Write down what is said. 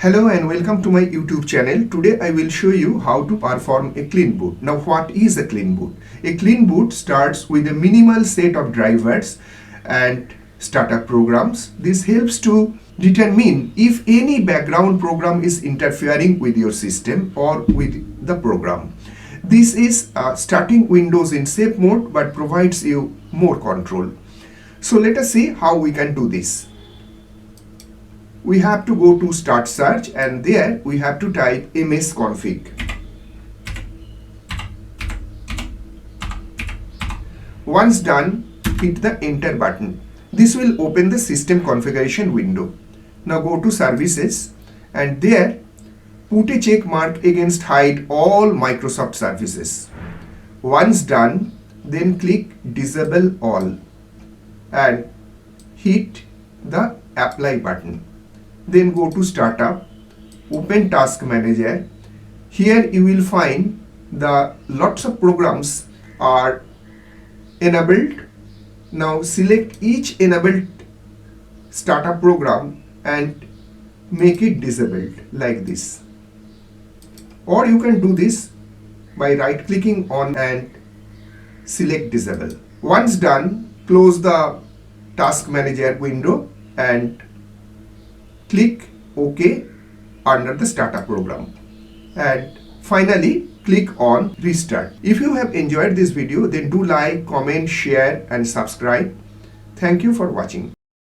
Hello and welcome to my YouTube channel. Today I will show you how to perform a clean boot. Now what is a clean boot? A clean boot starts with a minimal set of drivers and startup programs. This helps to determine if any background program is interfering with your system or with the program. This is starting Windows in safe mode but provides you more control. So let us see how we can do this. We have to go to Start Search and there we have to type msconfig. Once done, hit the enter button. This will open the system configuration window. Now go to Services and there put a check mark against hide all Microsoft services. Once done, then click disable all and hit the apply button. Then go to Startup, open Task Manager. Here you will find the lots of programs are enabled. Now select each enabled startup program and make it disabled like this. Or you can do this by right clicking on and select disable. Once done, close the Task Manager window and click OK under the startup program. And finally, click on restart. If you have enjoyed this video, then do like, comment, share and subscribe. Thank you for watching.